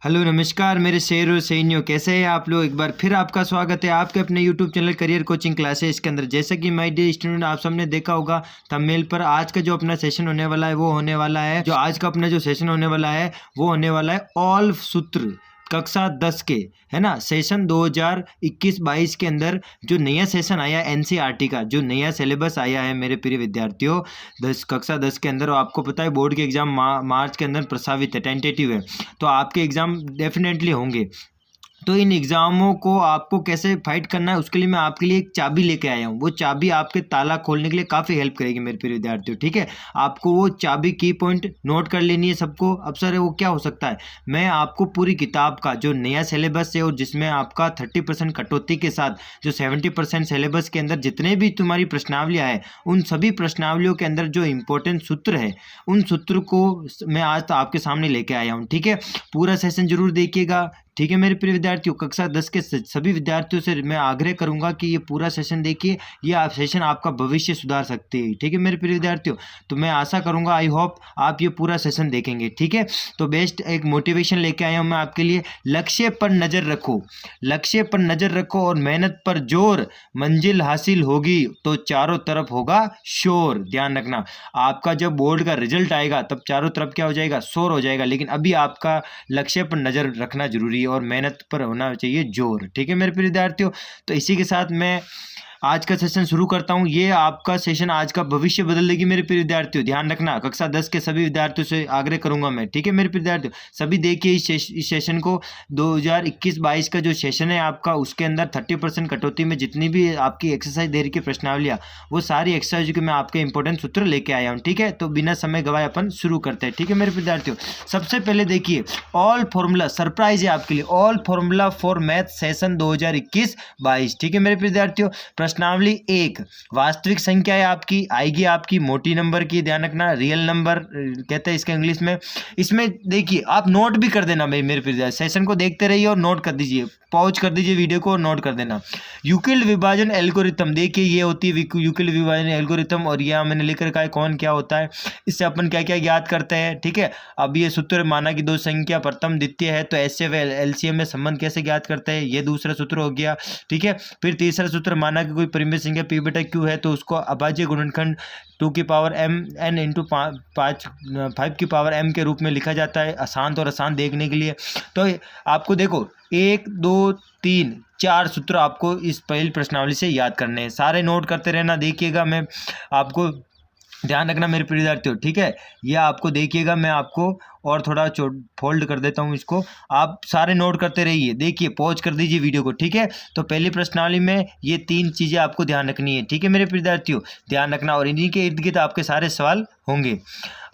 Hello नमस्कार मेरे शेर और सैनियों, कैसे हैं आप लोग। एक बार फिर आपका स्वागत है आपके अपने YouTube channel career coaching classes के अंदर। जैसा कि माय डियर स्टूडेंट, आप सबने देखा होगा थंबनेल पर, आज का जो अपना सेशन होने वाला है वो होने वाला है, जो आज का अपना जो सेशन होने वाला है वो होने वाला है ऑल सूत्र कक्षा 10 के, है ना। सेशन 2021-22 के अंदर जो नया सेशन आया एनसीईआरटी का, जो नया सिलेबस आया है मेरे प्रिय विद्यार्थियों, कक्षा 10 के अंदर। और आपको पता है बोर्ड के एग्जाम मार्च के अंदर प्रस्तावित है, टेंटेटिव है, तो आपके एग्ज़ाम डेफिनेटली होंगे। तो इन एग्ज़ामों को आपको कैसे फाइट करना है उसके लिए मैं आपके लिए एक चाबी लेके आया हूँ। वो चाबी आपके ताला खोलने के लिए काफ़ी हेल्प करेगी मेरे प्रिय विद्यार्थियों, ठीक है। आपको वो चाबी की पॉइंट नोट कर लेनी है सबको। अब सर वो क्या हो सकता है, मैं आपको पूरी किताब का जो नया सिलेबस है और जिसमें आपका 30% कटौती के साथ जो 70% सिलेबस के अंदर जितने भी तुम्हारी प्रश्नावलियाँ है, उन सभी प्रश्नावलियों के अंदर जो इम्पोर्टेंट सूत्र है, उन सूत्र को मैं आज तो आपके सामने लेके आया हूँ, ठीक है। पूरा सेशन जरूर देखिएगा, ठीक है मेरे प्रिय विद्यार्थियों। कक्षा 10 के सभी विद्यार्थियों से मैं आग्रह करूंगा कि ये पूरा सेशन देखिए, ये आप सेशन आपका भविष्य सुधार सकते हैं, ठीक है मेरे प्रिय विद्यार्थियों। तो मैं आशा करूंगा, आई होप आप ये पूरा सेशन देखेंगे, ठीक है। तो बेस्ट एक मोटिवेशन लेके आया हूँ मैं आपके लिए। लक्ष्य पर नज़र रखो, लक्ष्य पर नज़र रखो और मेहनत पर जोर, मंजिल हासिल होगी तो चारों तरफ होगा शोर। ध्यान रखना, आपका जब बोर्ड का रिजल्ट आएगा तब चारों तरफ क्या हो जाएगा, शोर हो जाएगा। लेकिन अभी आपका लक्ष्य पर नज़र रखना जरूरी है और मेहनत पर होना चाहिए जोर, ठीक है मेरे प्रिय विद्यार्थियों। तो इसी के साथ मैं आज का सेशन शुरू करता हूं। ये आपका सेशन आज का भविष्य बदल देगी मेरे प्रिय विद्यार्थियों। ध्यान रखना, कक्षा 10 के सभी विद्यार्थियों से आग्रह करूंगा मैं, ठीक है मेरे प्रिय विद्यार्थियों। सभी देखिए इस सेशन को। 2021-22 का जो सेशन है आपका, उसके अंदर 30% कटौती में जितनी भी आपकी एक्सरसाइज दे रही की प्रश्नावलियाँ, वो सारी एक्सरसाइज के मैं आपके इंपॉर्टेंट सूत्र लेके आया हूँ, ठीक है। तो बिना समय गवाए अपन शुरू करते हैं, ठीक है मेरे विद्यार्थियों। सबसे पहले देखिए ऑल फॉर्मूला, सरप्राइज है आपके लिए, all formula for math session 2021-22, ठीक है मेरे विद्यार्थियों। प्रश्नावली 1, वास्तविक संख्या है आपकी, आएगी आपकी मोटी नंबर की। ध्यान रखना, रियल नंबर कहते हैं इसका इंग्लिश में। इसमें देखिए आप नोट भी कर देना भाई मेरे प्रिय, सेशन को देखते रहिए और नोट कर दीजिए, पॉज कर दीजिए वीडियो को और नोट कर देना। यूक्लिड विभाजन एल्गोरिथम, देखिए ये होती है यूक्लिड विभाजन एल्गोरिथम, और यह मैंने लिख रखा है कौन क्या होता है, इससे अपन क्या क्या ज्ञात करते हैं, ठीक है। अब ये सूत्र माना कि दो संख्या प्रथम द्वितीय है तो एचसीएफ एलसीएम में संबंध कैसे ज्ञात करते हैं, ये दूसरा सूत्र हो गया, ठीक है। फिर तीसरा सूत्र, माना कि कोई परिमेय संख्या पी बटा क्यू है तो उसको अभाज्य गुणनखंड 2 की पावर m n इंटू 5 की पावर m के रूप में लिखा जाता है, आसान और आसान देखने के लिए। तो आपको देखो 1 2 3 4 सूत्र आपको इस पहली प्रश्नावली से याद करने हैं, सारे नोट करते रहना। देखिएगा, मैं आपको ध्यान रखना मेरे प्रिय विद्यार्थियों, ठीक है। यह आपको देखिएगा, मैं आपको और थोड़ा फोल्ड कर देता हूँ इसको, आप सारे नोट करते रहिए। देखिए, पॉज कर दीजिए वीडियो को, ठीक है। तो पहली प्रश्नावली में ये 3 चीज़ें आपको ध्यान रखनी है, ठीक है मेरे विद्यार्थियों, ध्यान रखना। और इन्हीं के इर्द गिर्द आपके सारे सवाल होंगे।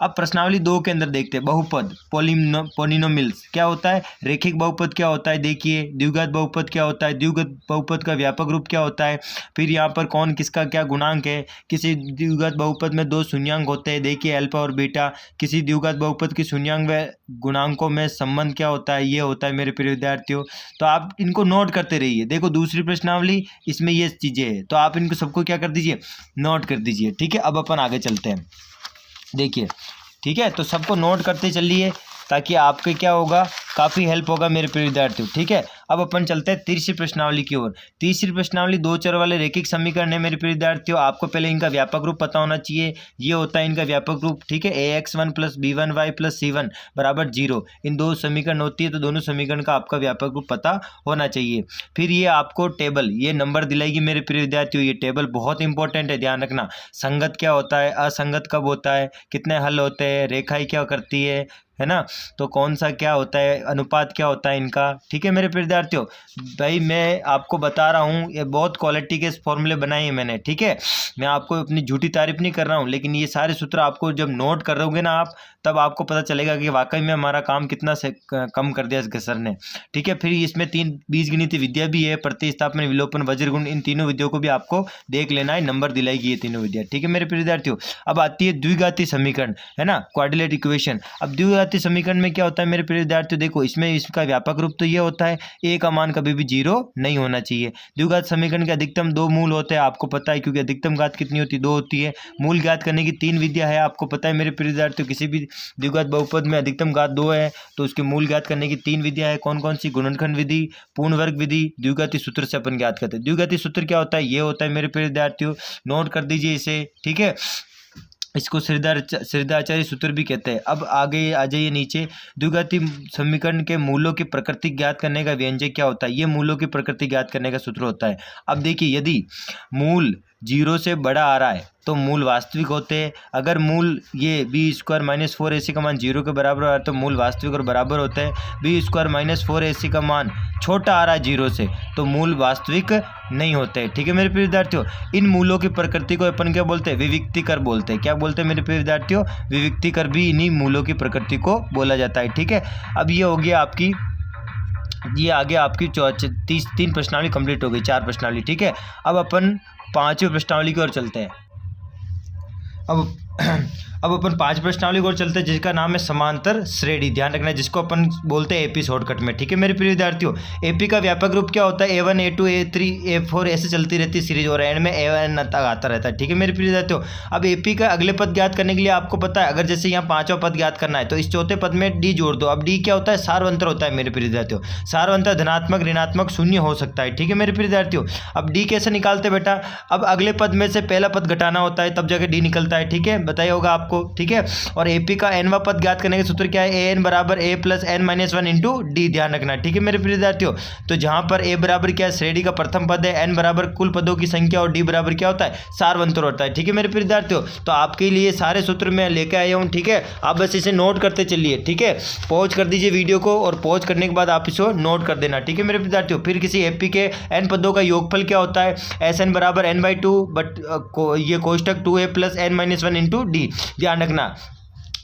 अब प्रश्नावली 2 के अंदर देखते हैं, बहुपद पोलिनोमियल्स क्या होता है, रेखिक बहुपद क्या होता है, देखिए द्विघात बहुपद क्या होता है, द्विघात बहुपद का व्यापक रूप क्या होता है, फिर यहाँ पर कौन किसका क्या गुणांक है, किसी द्विघात बहुपद में 2 शून्यांक होते हैं, देखिए अल्फा और बीटा, किसी द्विघात बहुपद की शून्यांक व गुणांकों में संबंध क्या होता है, ये होता है मेरे प्रिय विद्यार्थियों। तो आप इनको नोट करते रहिए। देखो दूसरी प्रश्नावली, इसमें ये चीज़ें हैं, तो आप इनको सबको क्या कर दीजिए, नोट कर दीजिए, ठीक है। अब अपन आगे चलते हैं, देखिए, ठीक है। तो सबको नोट करते चलिए ताकि आपके क्या होगा, काफ़ी हेल्प होगा मेरे प्रिय विद्यार्थियों, ठीक है। अब अपन चलते हैं तीसरी प्रश्नावली की ओर। तीसरी प्रश्नावली 2 चर वाले रैखिक समीकरण है मेरे प्रिय विद्यार्थियों। आपको पहले इनका व्यापक रूप पता होना चाहिए, ये होता है इनका व्यापक रूप, ठीक है। ax1 + b1y + c1 = 0। इन 2 समीकरण होती है तो दोनों समीकरण का आपका व्यापक रूप पता होना चाहिए। फिर ये आपको टेबल, ये नंबर दिलाएगी मेरे प्रिय विद्यार्थियों, ये टेबल बहुत इंपॉर्टेंट है, ध्यान रखना। संगत क्या होता है, असंगत कब होता है, कितने हल होते हैं, रेखाएं क्या करती है ना, तो कौन सा क्या होता है, अनुपात क्या होता है इनका, ठीक है मेरे विद्यार्थियों। भाई मैं आपको बता रहा हूँ, ये बहुत क्वालिटी के फॉर्मूले बनाए हैं मैंने, ठीक है। मैं आपको अपनी झूठी तारीफ नहीं कर रहा हूँ, लेकिन ये सारे सूत्र आपको जब नोट कर रहोगे ना आप, तब आपको पता चलेगा कि वाकई में हमारा काम कितना से कम कर दिया इस सर ने, ठीक है। फिर इसमें 3 बीजगणितीय विद्या भी है, प्रतिस्थापन, विलोपन, वज्रगुण, इन तीनों विद्याओं को भी आपको देख लेना है, नंबर दिलाएगी ये तीनों विद्या, ठीक है मेरे विद्यार्थियों। अब आती है द्विघाती समीकरण, है ना, क्वाड्रिलेटरल इक्वेशन। अब द्विघाती समीकरण में क्या होता है मेरे प्रिय विद्यार्थियों, देखो इसमें इसका व्यापक रूप तो ये होता है ए का मान कभी भी 0 नहीं होना चाहिए। द्विघात समीकरण के अधिकतम 2 मूल होते हैं, आपको पता है, क्योंकि अधिकतम घात कितनी होती है, 2 होती है। मूल ज्ञात करने की 3 विधियाँ है, आपको पता है मेरे प्रिय विद्यार्थियों। किसी भी द्विघात बहुपद में अधिकतम घात 2 है तो उसके मूल ज्ञात करने की 3 विधियाँ है। कौन कौन सी? गुणनखंड विधि, पूर्ण वर्ग विधि, द्विघाती सूत्र से अपन ज्ञात करते हैं। द्विघाती सूत्र क्या होता है? ये होता है मेरे प्रिय विद्यार्थियों, नोट कर दीजिए इसे, ठीक है। इसको श्रीधराचार्य सूत्र भी कहते हैं। अब आगे आ जाइए नीचे, द्विघाती समीकरण के मूलों की प्रकृति ज्ञात करने का व्यंजक क्या होता है? ये मूलों की प्रकृति ज्ञात करने का सूत्र होता है। अब देखिए, यदि मूल 0 से बड़ा आ रहा है तो मूल वास्तविक होते हैं। अगर मूल ये b² - 4ac का मान 0 के बराबर आ रहा है तो मूल वास्तविक और बराबर होते हैं। b² - 4ac का मान छोटा आ रहा है 0 से तो मूल वास्तविक नहीं होते। ठीक है मेरे प्रिय विद्यार्थियों, इन मूलों की प्रकृति को अपन क्या बोलते हैं? विविक्तिकर बोलते हैं। क्या बोलते हैं मेरे प्रिय विद्यार्थियों? विविक्तिकर भी इन्हीं मूलों की प्रकृति को बोला जाता है। ठीक है, अब ये हो गया आपकी, ये आगे आपकी 3 प्रश्नावली कंप्लीट हो गई, 4 प्रश्नावली। ठीक है, अब अपन 5वीं प्रश्नावली की ओर चलते हैं। अब अपन 5 प्रश्नावली की ओर चलते हैं जिसका नाम है समांतर श्रेणी। ध्यान रखना है, जिसको अपन बोलते हैं एपी शॉर्टकट में। ठीक है मेरे प्रिय विद्यार्थियों, एपी का व्यापक रूप क्या होता है? A1 A2 A3 A4 ऐसे चलती रहती है सीरीज और एंड में AN तक आता रहता है। ठीक है मेरे प्रिय विद्यार्थियों, अब एपी का अगले पद ज्ञात करने के लिए आपको पता है, अगर जैसे यहाँ 5वां पद ज्ञात करना है तो इस चौथे पद में डी जोड़ दो। अब डी क्या होता है? सार्वंतर होता है मेरे प्रिय विद्यार्थियों। सार्वंतर धनात्मक, ऋणात्मक, शून्य हो सकता है। ठीक है मेरे प्रिय विद्यार्थियों, अब डी कैसे निकालते बेटा? अब अगले पद में से पहला पद घटाना होता है तब जाके डी निकलता है। ठीक है, बताइए होगा आपको। ठीक है, और एपी का nवां पद ज्ञात करने का सूत्र क्या है? an बराबर a plus n - 1 into D. ध्यान रखना। ठीक है मेरे प्रिय विद्यार्थियों, तो जहां पर a बराबर क्या है? श्रेणी का प्रथम पद है, n बराबर कुल पदों की संख्या और d बराबर क्या होता है? सार्वंतर होता है। ठीक है मेरे प्रिय विद्यार्थियों, तो आपके लिए सारे सूत्र मैं लेके आया हूं। ठीक है, आप बस इसे नोट करते चलिए। ठीक है, पॉज कर दीजिए वीडियो को और पॉज करने के बाद आप इसको नोट कर देना। ठीक है मेरे विद्यार्थियों, फिर किसी एपी के n पदों का योगफल क्या होता है? Sn बराबर n/2 बट ये कोष्टक 2a plus n - 1 into D. ध्यान रखना,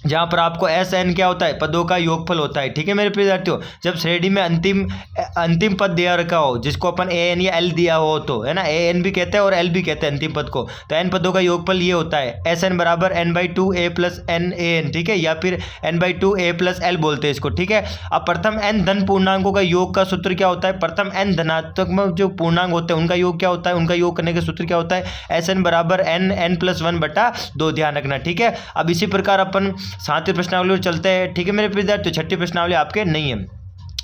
जहाँ पर आपको एस एन क्या होता है? पदों का योगफल होता है। ठीक है मेरे प्रिय विद्यार्थियों, जब श्रेणी में अंतिम पद दिया रखा हो जिसको अपन ए एन या एल दिया हो तो, है ना, ए एन भी कहते हैं और एल भी कहते हैं अंतिम पद को, तो एन पदों का योगफल ये होता है एस एन बराबर n/2 a plus n a n. ठीक है, या फिर n/2 a प्लस एल बोलते हैं इसको। ठीक है, अब प्रथम n धन पूर्णांकों का योग का सूत्र क्या होता है? प्रथम n धनात्मक जो पूर्णांक होते हैं उनका योग क्या होता है? उनका योग करने का सूत्र क्या होता है? एस एन बराबर n+1/2। ध्यान रखना। ठीक है, अब इसी प्रकार अपन 7वीं प्रश्नावली चलते हैं। ठीक है मेरे विद्यार्थियों, 6ठी प्रश्नावली आपके नहीं है,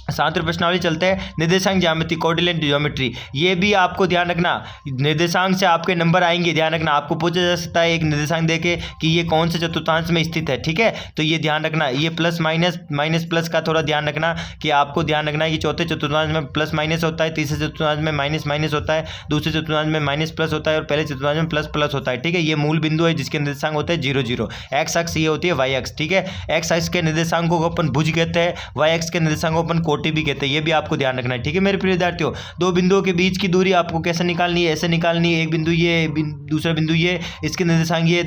7वीं प्रश्नावली चलते हैं। निर्देशांक ज्यामिति, कोऑर्डिनेट ज्योमेट्री, ये भी आपको ध्यान रखना, निर्देशांक से आपके नंबर आएंगे। ध्यान रखना, आपको पूछा जा सकता है एक निर्देशांक देके कि ये कौन से चतुर्थांश में स्थित है। ठीक है, तो ये ध्यान रखना, ये प्लस माइनस प्लस का थोड़ा ध्यान रखना कि आपको ध्यान रखना है कि चौथे चतुर्थांश में प्लस माइनस होता है, तीसरे चतुर्थांश में माइनस होता है, दूसरे चतुर्थांश में माइनस प्लस होता है और पहले चतुर्थांश में प्लस होता है। ठीक है, ये मूल बिंदु है जिसके निर्देशांक होते हैं 0 0। एक्स अक्ष ये होती है वाई अक्ष। ठीक है, एक्स अक्ष के निर्देशांकों को अपन भुज कहते हैं, वाई अक्ष के निर्देशांकों को अपन कोटि भी कहते हैं। ये भी आपको ध्यान रखना है। ठीक है मेरे प्रिय विद्यार्थियों, दो बिंदुओं के बीच की दूरी आपको कैसे निकालनी है? ऐसे निकालनी है, एक बिंदु ये, दूसरा बिंदु ये, इसके निर्देशांक ये,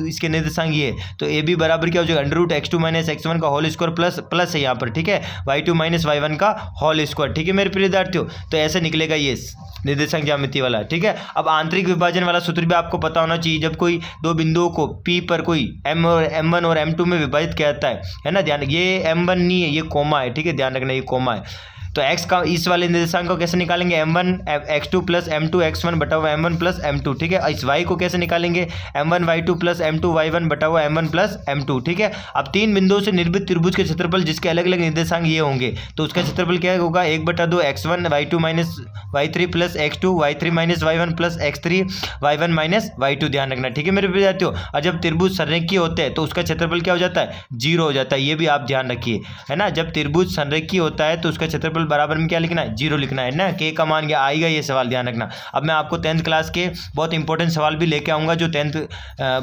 इसके निर्देशांक ये, तो ए बी बराबर क्या हो जाएगा? √(x2 - x1) का होल स्क्वायर प्लस है यहाँ पर। ठीक है, y2 - y1 का होल स्क्वायर। ठीक है मेरे प्रिय विद्यार्थियों, तो ऐसे निकलेगा ये निर्देशांक ज्यामिति वाला। ठीक है, अब आंतरिक विभाजन वाला सूत्र भी आपको पता होना चाहिए। जब कोई दो बिंदुओं को P पर कोई M1 और M2 में विभाजित किया जाता है ना, ध्यान, ये M1 नहीं है, ये कोमा है। ठीक है, ध्यान रखना, ये कोमा है। तो x का इस वाले निर्देशांक को कैसे निकालेंगे? M1 x2 plus M2 x1 बटा हुआ M1 प्लस M2। ठीक है, इस y को कैसे निकालेंगे? M1 y2 plus M2 y1 बटा हुआ M1 प्लस M2। ठीक है, अब 3 बिंदुओं से निर्मित त्रिभुज के क्षेत्रफल जिसके अलग अलग निर्देशांक ये होंगे तो उसका क्षेत्रफल क्या होगा? 1/2 x1 y2 minus y3 plus x2 y3 minus y1 plus x3 y1 minus y2। ध्यान रखना। ठीक है मेरे विद्यार्थियों, और जब त्रिभुज संरेखीय होते हैं तो उसका क्षेत्रफल क्या हो जाता है? 0 हो जाता है। ये भी आप ध्यान रखिए, है ना, जब त्रिभुज संरेखीय होता है तो उसका क्षेत्रफल बराबर में क्या लिखना है? 0 लिखना है ना। के का मान क्या आएगा? ये सवाल ध्यान रखना। अब मैं आपको 10th क्लास के बहुत इंपॉर्टेंट सवाल भी लेके आऊंगा जो 10th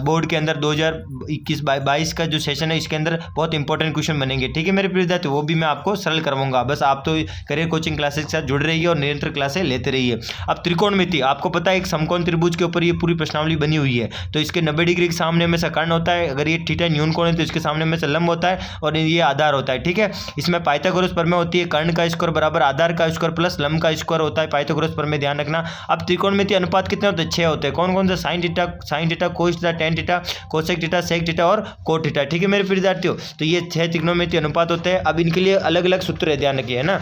बोर्ड के अंदर 2021-22 का जो सेशन है इसके अंदर बहुत इंपॉर्टेंट क्वेश्चन बनेंगे। ठीक है मेरे प्रिय विद्यार्थी, वो भी मैं आपको सरल करवाऊंगा। बस आप तो करियर कोचिंग क्लासेस के साथ जुड़े रहिए और निरंतर क्लासें लेते रहिए। अब त्रिकोणमिति, आपको पता है एक समकोण त्रिभुज के ऊपर ये पूरी प्रश्नावली बनी हुई है। तो इसके 90 डिग्री के सामने में से कर्ण होता है, अगर ये थीटा न्यून कोण है तो इसके सामने में से लंब होता है और ये आधार होता है। ठीक है, इसमें पाइथागोरस प्रमेय होती है, कर्ण का स्क्वायर बराबर आधार का स्क्वायर प्लस लंब का स्क्वायर होता है पाइथागोरस प्रमेय। ध्यान रखना। अब त्रिकोणमिति अनुपात कितने होते हैं? 6 होते हैं। कौन कौन से? Sine theta, cos theta, tan theta, cosec theta, sec theta और कोट थीटा। ठीक है मेरे विद्यार्थियों, तो ये 6 त्रिकोणमिति अनुपात होते हैं। अब इनके लिए अलग अलग सूत्र है, ध्यान रखिए, है ना।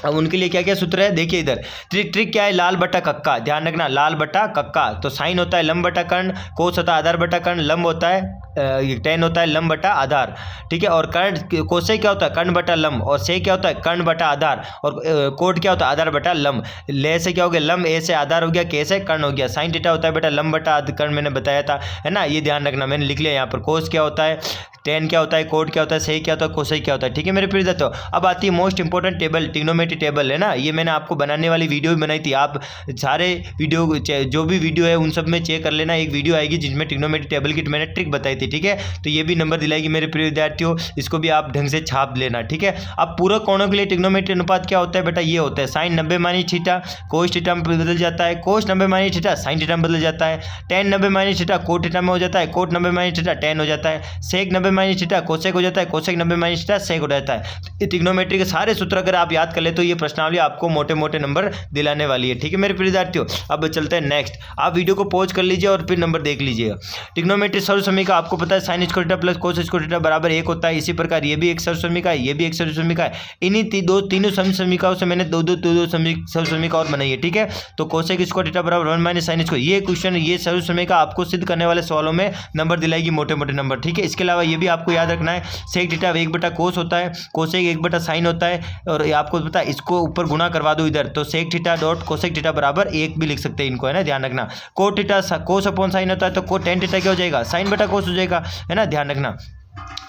अब उनके लिए क्या क्या सूत्र है देखिए इधर। ट्रिक क्या है, लाल बटा कक्का, ध्यान रखना लाल बटा कक्का। तो साइन होता है लंब बटा कर्ण, कोस होता है आधार बटा कर्ण, लंब होता है टेन होता है लंब बटा आधार, ठीक है। और कर्ण कोसे क्या होता है कर्ण बटा लंब, और से क्या होता है कर्ण बटा आधार, और कोट क्या होता है आधार बटा लंब। ले से क्या हो गया लंब, ए से आधार हो गया, के से कर्ण हो गया। साइन थीटा होता है बेटा लंब बटा कर्ण, मैंने बताया था है ना, ये ध्यान रखना, मैंने लिख लिया यहाँ पर। कोस क्या होता है, टेन क्या होता है, कोट क्या होता है, से क्या होता है, कोसाई क्या होता है, ठीक है मेरे प्रिय दोस्तों। अब आती है most important table, trigonometry table है ना, ये मैंने आपको बनाने वाली वीडियो भी बनाई थी। आप सारे वीडियो जो भी वीडियो है उन सब में चेक कर लेना, एक वीडियो आएगी जिसमें ट्रिग्नोमेट्री टेबल की मैंने ट्रिक बताई थी, ठीक है। तो ये भी नंबर दिलाएगी मेरे प्रिय विद्यार्थियों, इसको भी आप ढंग से छाप लेना, ठीक है। अब पूरक कोणों के लिए ट्रिग्नोमेट्री अनुपात क्या होता है बेटा, ये होता है sine 90 minus theta cos theta में बदल जाता है, cos 90 minus theta sine theta में बदल जाता है, tan 90 minus theta cot theta में हो जाता है, कोट 90 माइनस थीटा टेन हो जाता है, सेक 90 माइनस थीटा कोसेक हो जाता है, कोसेक 90 माइनस थीटा सेक हो जाता है। ये ट्रिग्नोमेट्री के सारे सूत्र अगर आप याद कर ले तो ये प्रश्नावली आपको मोटे मोटे नंबर दिलाने वाली है, ठीक है मेरे प्रिय विद्यार्थियों। अब चलते हैं नेक्स्ट, आप वीडियो को पॉज कर लीजिए और फिर नंबर देख लीजिएगा। ट्रिग्नोमेट्री सर्व समीकरण आपको पता है sine square theta plus cos square theta बराबर 1 होता है। इसी प्रकार ये भी एक सर्व समीकरण है, ये भी एक सर्व समीकरण है। इन्हीं तीनों समीकरणों से मैंने दो सर्व समीकरण और बनाई है, ठीक है। तो कोसेक स्क्वायर थीटा बराबर 1 माइनस साइन स्क्वायर, ये क्वेश्चन ये सर्व समीकरण आपको सिद्ध करने वाले सवालों में नंबर दिलाएगी, मोटे मोटे नंबर, ठीक है। इसके अलावा ये भी आपको याद रखना है सेक थीटा 1 बटा कोस होता है, कोसेक 1 बटा साइन होता है, और आपको पता है इसको ऊपर गुणा करवा दो इधर, तो sec theta dot cosec theta बराबर 1 भी लिख सकते हैं इनको, है ना, ध्यान रखना। Cot theta cos upon sine होता है, तो कोट टेन थीटा क्या हो जाएगा साइन बटा कोस हो जाएगा, है ना, ध्यान रखना।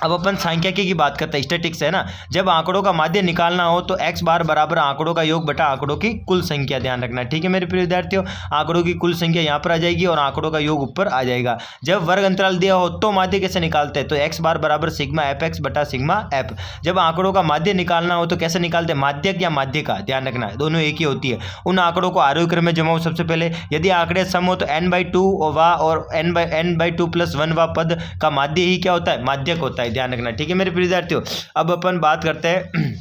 अब अपन सांख्यिकी की बात करते हैं, स्टैटिक्स है ना। जब आंकड़ों का माध्य निकालना हो तो x बार बराबर आंकड़ों का योग बटा आंकड़ों की कुल संख्या, ध्यान रखना, ठीक है मेरे प्रिय विद्यार्थियों। आंकड़ों की कुल संख्या यहाँ पर आ जाएगी और आंकड़ों का योग ऊपर आ जाएगा। जब वर्ग अंतराल दिया हो तो माध्य कैसे निकालते हैं, तो x बार बराबर सिग्मा एफ एक्स बटा सिग्मा एफ। जब आंकड़ों का माध्य निकालना हो तो कैसे निकालते हैं, माध्यक या माध्य का, ध्यान रखना दोनों एक ही होती है। उन आंकड़ों को आरोही क्रम में जमाओ सबसे पहले, यदि आंकड़े सम हो तो n/2 और n/2 + 1 पद का माध्य ही क्या होता है, माध्यक होता है, ध्यान रखना, ठीक है मेरे प्रिय विद्यार्थियों। अब अपन बात करते हैं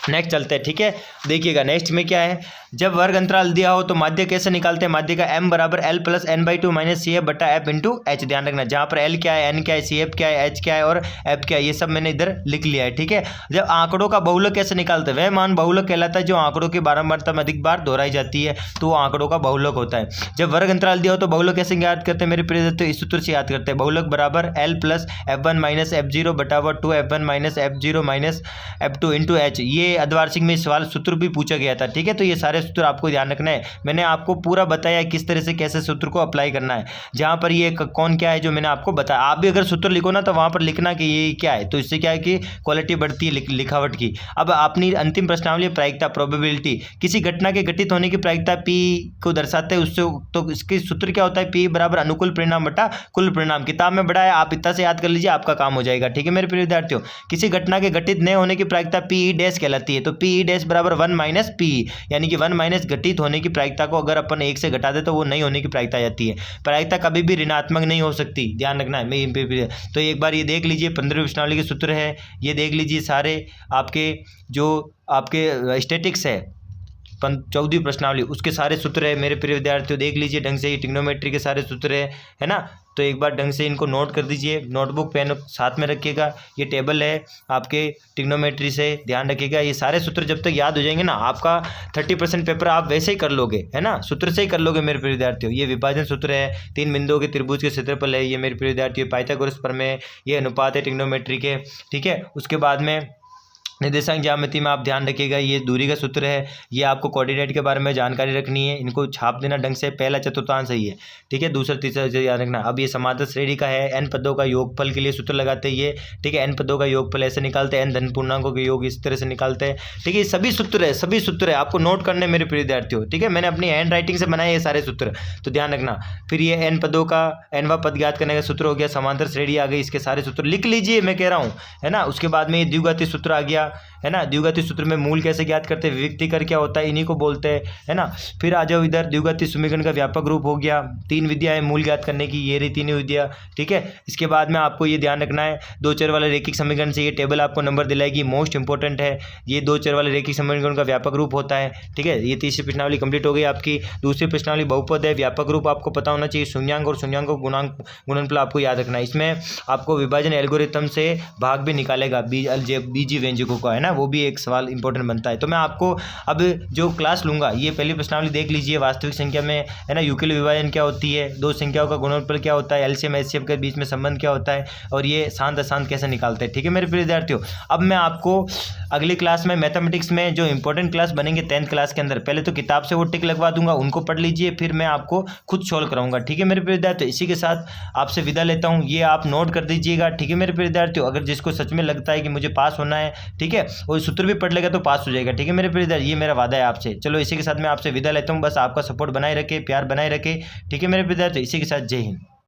नेक्स्ट चलते हैं, ठीक है। देखिएगा नेक्स्ट में क्या है, जब वर्ग अंतराल दिया हो तो माध्य कैसे निकालते हैं, माध्य का m बराबर l + n/2 - CF बटा f × h, ध्यान रखना। जहाँ पर l क्या है, n क्या है, CF क्या है, h क्या है और f क्या है, ये सब मैंने इधर लिख लिया है, ठीक है। जब आंकड़ों का बहुलक कैसे निकालते हैं, वह मान बहुलक कहलाता है जो आंकड़ों की बारंबारता में अधिक बार दोहराई जाती है, तो वो आंकड़ों का बहुलक होता है। जब वर्ग अंतराल दिया हो तो बहुलक कैसे याद करते हैं मेरे प्रिय दोस्तों, इस सूत्र से याद करते हैं। बहुलक बराबर l + f1 - f0 बटा 2f1 - f0 - f2 × h। ये अर्धवार्षिक में सवाल सूत्र भी पूछा गया था, ठीक है। तो ये सारे सूत्र आपको ध्यान रखना है, मैंने आपको पूरा बताया किस तरह से कैसे सूत्र को अप्लाई करना है। जहां पर ये कौन क्या है जो मैंने आपको बताया, आप भी अगर सूत्र लिखो ना तो वहां पर लिखना कि ये क्या है, तो इससे क्या है कि क्वालिटी बढ़ती है लिखावट की। अब अपनी अंतिम प्रश्नावली प्रायिकता, प्रोबेबिलिटी, किसी घटना के घटित होने की प्रायिकता p को दर्शाते हैं, उससे तो इसके सूत्र क्या होता है, p बराबर अनुकूल परिणाम बटा कुल परिणाम। किताब में बड़ा है, आप इतना से याद कर लीजिए, आपका काम हो जाएगा, ठीक है मेरे प्रिय विद्यार्थियों। किसी घटना के घटित न होने की प्रायिकता p कहलाती है, तो p बराबर 1 - p, यानी कि 1 घटित होने की प्रायिकता को अगर अपन 1 से घटा दे तो वो नहीं होने की प्रायिकता आ जाती है। प्रायिकता कभी भी ऋणात्मक नहीं हो सकती, ध्यान रखना है। तो एक बार ये देख लीजिए 15वीं प्रश्नावली के सूत्र है, ये देख लीजिए सारे आपके जो आपके स्टैटिक्स है 14वीं प्रश्नावली, उसके सारे सूत्र है मेरे प्रिय विद्यार्थियों, देख लीजिए ढंग से। ये ट्रिग्नोमेट्री के सारे सूत्र है ना, तो एक बार ढंग से इनको नोट कर दीजिए, नोटबुक पेन साथ में रखिएगा। ये टेबल है आपके ट्रिग्नोमेट्री से, ध्यान रखिएगा। ये सारे सूत्र जब तक याद हो जाएंगे ना, आपका 30% पेपर आप वैसे ही कर लोगे, है ना, सूत्र से ही कर लोगे मेरे प्रिय विद्यार्थियों। ये विभाजन सूत्र है, 3 बिंदुओं के त्रिभुज के क्षेत्रफल है, ये मेरे प्रिय विद्यार्थियों पाइथागोरस प्रमेय, ये अनुपात है ट्रिग्नोमेट्री के, ठीक है। उसके बाद में निर्देशांक ज्यामिति में आप ध्यान रखिएगा, ये दूरी का सूत्र है, ये आपको कोऑर्डिनेट के बारे में जानकारी रखनी है, इनको छाप देना ढंग से। पहला चतुर्थांश है ये, ठीक है, दूसरा तीसरा याद रखना। अब ये समांतर श्रेणी का है, n पदों का योगफल के लिए सूत्र लगाते हैं ये, ठीक है। n पदों का योगफल ऐसे निकालते हैं, n धन पूर्णांकों के योग इस तरह से निकालते हैं, ठीक है। सभी सूत्र है आपको नोट करने मेरे प्रिय विद्यार्थियों, ठीक है। मैंने अपनी हैंड राइटिंग से बनाए ये सारे सूत्र, तो ध्यान रखना। फिर ये n पदों का nवां पद ज्ञात करने का सूत्र हो गया, समांतर श्रेणी आ गई, इसके सारे सूत्र लिख लीजिए, मैं कह रहा हूँ, है ना। उसके बाद में ये द्विघाती सूत्र आ गया, है ना। द्विघाती सूत्र में मूल कैसे ज्ञात करते हैं, विविक्तीकर क्या होता है, इन्हीं को बोलते हैं, है ना। फिर आ जाओ इधर, द्विघाती समीकरण का व्यापक रूप हो गया, 3 विधियां है मूल ज्ञात करने की, ये रही 3 विधियां, ठीक है। इसके बाद में आपको ये ध्यान रखना है, 2 चर वाले रैखिक समीकरण से ये टेबल आपको नंबर दिलाएगी, मोस्ट इंपॉर्टेंट है। ये 2 चर वाले रैखिक समीकरण का व्यापक रूप होता है, ठीक है। ये तीसरी प्रश्नावली कंप्लीट हो गई आपकी। दूसरी प्रश्नावली बहुपद है, व्यापक रूप आपको पता होना चाहिए, शून्यांक और शून्यांक गुणनफल आपको याद रखना है। इसमें आपको विभाजन एल्गोरिथम से भाग भी निकालेगा बीजीय व्यंजकों चुका है ना, वो भी एक सवाल इंपॉर्टेंट बनता है। तो मैं आपको अब जो क्लास लूँगा, ये पहली प्रश्नावली देख लीजिए। वास्तविक संख्या में है ना यूक्लिड विभाजन क्या होती है, दो संख्याओं का गुणनफल क्या होता है, एलसीएम एचसीएफ के बीच में संबंध क्या होता है, और ये शांत अशांत कैसे निकालते हैं। ठीक है मेरे प्रिय विद्यार्थियों, अब मैं आपको अगली क्लास में मैथमेटिक्स में जो इंपॉर्टेंट क्लास बनेंगे 10th क्लास के अंदर, पहले तो किताब से वो टिक लगवा दूंगा, उनको पढ़ लीजिए, फिर मैं आपको खुद सॉल्व कराऊंगा। ठीक है मेरे प्रिय विद्यार्थियों, इसी के साथ आपसे विदा लेता हूँ, ये आप नोट कर दीजिएगा। ठीक है मेरे प्रिय विद्यार्थियों, अगर जिसको सच में लगता है कि मुझे पास होना है, ठीक है, वो सूत्र भी पढ़ लेगा तो पास हो जाएगा। ठीक है मेरे प्रिय विद्यार्थी, ये मेरा वादा है आपसे। चलो इसी के साथ मैं आपसे विदा लेता हूँ, बस आपका सपोर्ट बनाए रखे, प्यार बनाए रखे। ठीक है मेरे विद्यार्थी, इसी के साथ जय हिंद।